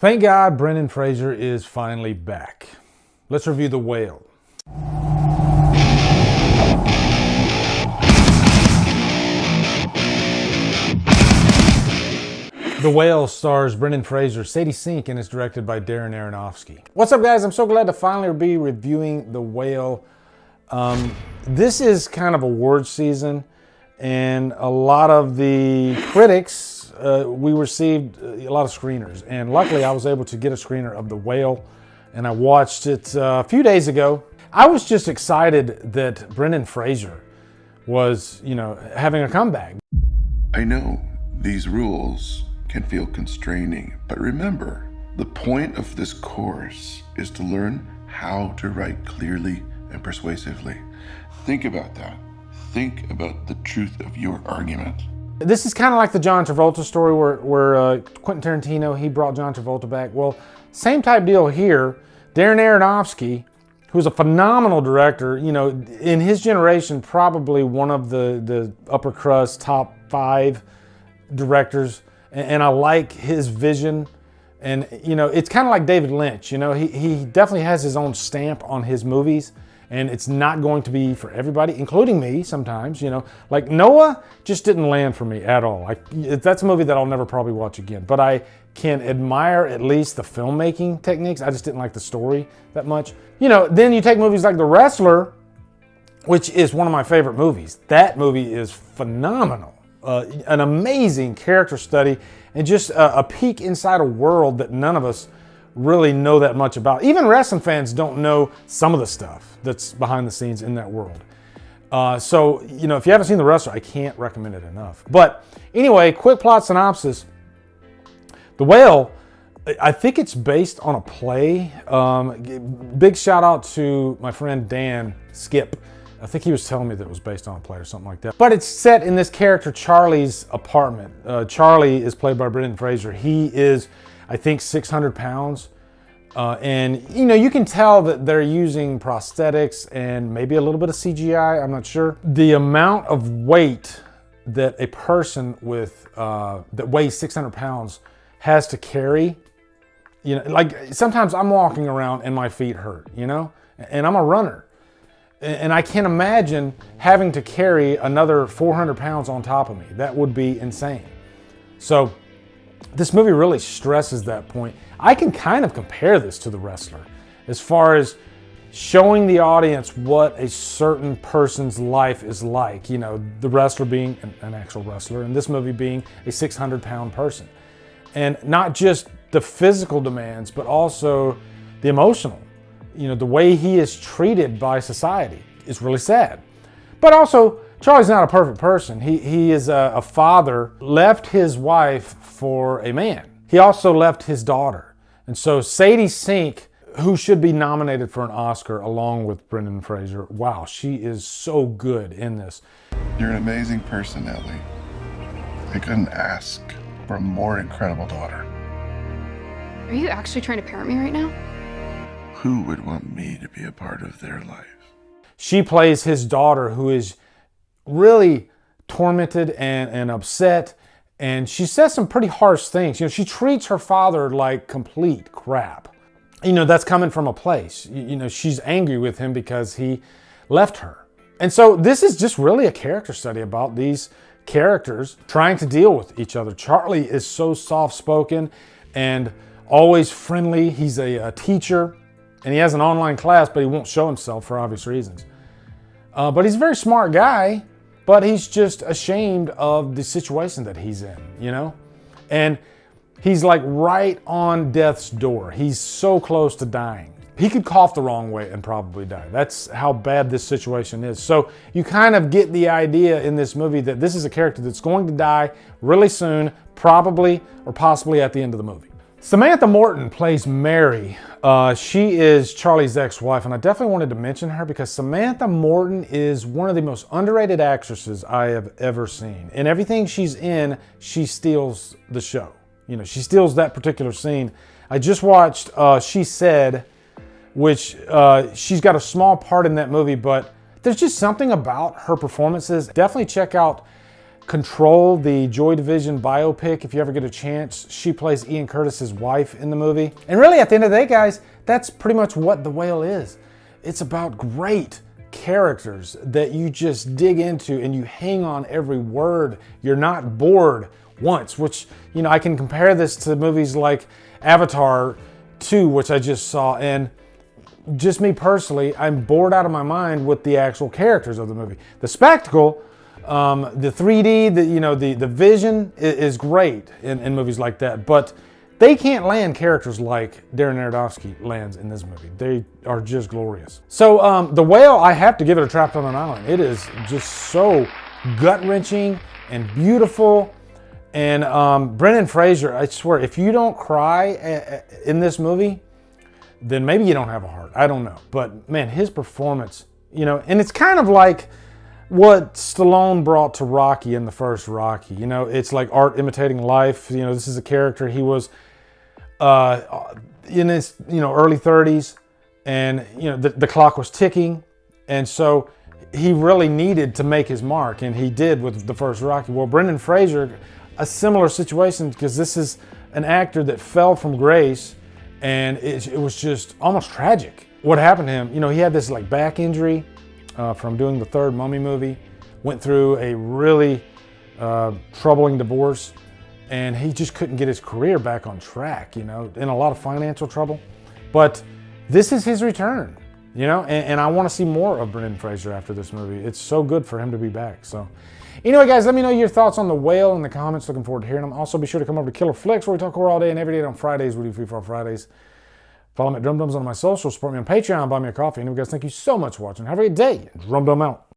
Thank God Brendan Fraser is finally back. Let's review The Whale. The Whale stars Brendan Fraser, Sadie Sink, and is directed by Darren Aronofsky. What's up, guys? I'm so glad to finally be reviewing The Whale. This is kind of award season, and a lot of the critics, we received a lot of screeners, and luckily I was able to get a screener of The Whale, and I watched it a few days ago. I was just excited that Brendan Fraser was, having a comeback. I know these rules can feel constraining, but remember, the point of this course is to learn how to write clearly and persuasively. Think about that. Think about the truth of your argument. This is kind of like the John Travolta story where Quentin Tarantino, he brought John Travolta back. Well, same type deal here. Darren Aronofsky, who's a phenomenal director, in his generation, probably one of the upper crust top 5 directors. And I like his vision. And, it's kind of like David Lynch. He definitely has his own stamp on his movies. And it's not going to be for everybody, including me sometimes, Like Noah just didn't land for me at all. That's a movie that I'll never probably watch again. But I can admire at least the filmmaking techniques. I just didn't like the story that much. Then you take movies like The Wrestler, which is one of my favorite movies. That movie is phenomenal. An amazing character study and just a peek inside a world that none of us really know that much about. Even wrestling fans don't know some of the stuff that's behind the scenes in that world. So, if you haven't seen The Wrestler, I can't recommend it enough. But anyway, quick plot synopsis. The Whale, I think it's based on a play. Big shout out to my friend Dan Skip. I think he was telling me that it was based on a play or something like that. But it's set in this character Charlie's apartment. Charlie is played by Brendan Fraser. He is, I think, 600 pounds. And, you can tell that they're using prosthetics and maybe a little bit of CGI. I'm not sure. The amount of weight that a person that weighs 600 pounds has to carry, like sometimes I'm walking around and my feet hurt, and I'm a runner. And I can't imagine having to carry another 400 pounds on top of me. That would be insane. So this movie really stresses that point. I can kind of compare this to The Wrestler as far as showing the audience what a certain person's life is like. The wrestler being an actual wrestler, and this movie being a 600-pound person. And not just the physical demands, but also the emotional. The way he is treated by society is really sad. But also, Charlie's not a perfect person. He is a father, left his wife for a man. He also left his daughter. And so Sadie Sink, who should be nominated for an Oscar along with Brendan Fraser, wow, she is so good in this. You're an amazing person, Ellie. I couldn't ask for a more incredible daughter. Are you actually trying to parent me right now? Who would want me to be a part of their life? She plays his daughter, who is really tormented and upset, and she says some pretty harsh things. She treats her father like complete crap. That's coming from a place. She's angry with him because he left her. And so this is just really a character study about these characters trying to deal with each other. Charlie is so soft-spoken and always friendly. He's a teacher. And he has an online class, but he won't show himself for obvious reasons. But he's a very smart guy, but he's just ashamed of the situation that he's in, And he's like right on death's door. He's so close to dying. He could cough the wrong way and probably die. That's how bad this situation is. So you kind of get the idea in this movie that this is a character that's going to die really soon, probably or possibly at the end of the movie. Samantha Morton plays Mary. She is Charlie's ex-wife, and I definitely wanted to mention her because Samantha Morton is one of the most underrated actresses I have ever seen. In everything she's in, she steals the show. She steals that particular scene. I just watched She Said, which she's got a small part in that movie, but there's just something about her performances. Definitely check out Control, the Joy Division biopic, if you ever get a chance. She plays Ian Curtis's wife in the movie. And really, at the end of the day, guys, that's pretty much what The Whale is. It's about great characters that you just dig into and you hang on every word. You're not bored once, which, you know, I can compare this to movies like Avatar 2, which I just saw, and just me personally, I'm bored out of my mind with the actual characters of the movie. The spectacle, the 3D, the vision is great in movies like that, but they can't land characters like Darren Aronofsky lands in this movie. They are just glorious. So The Whale, I have to give it a Trapped on an Island. It is just so gut-wrenching and beautiful. And Brendan Fraser, I swear, if you don't cry in this movie, then maybe you don't have a heart. I don't know. But man, his performance, you know, and it's kind of like what Stallone brought to Rocky in the first Rocky. You know, it's like art imitating life. You know, this is a character, he was in his, early 30s, and, the clock was ticking. And so he really needed to make his mark, and he did with the first Rocky. Well, Brendan Fraser, a similar situation, because this is an actor that fell from grace, and it was just almost tragic what happened to him. He had this like back injury from doing the third Mummy movie, went through a really troubling divorce, and he just couldn't get his career back on track, in a lot of financial trouble. But this is his return, and I want to see more of Brendan Fraser after this movie. It's so good for him to be back. So anyway, guys, let me know your thoughts on The Whale in the comments. Looking forward to hearing them. Also, be sure to come over to Killer Flicks, where we talk horror all day and every day. On Fridays, we do Free for Fridays. Follow me at Drumdums on my socials. Support me on Patreon. Buy me a coffee. Anyway, guys, thank you so much for watching. Have a great day. Drumdum out.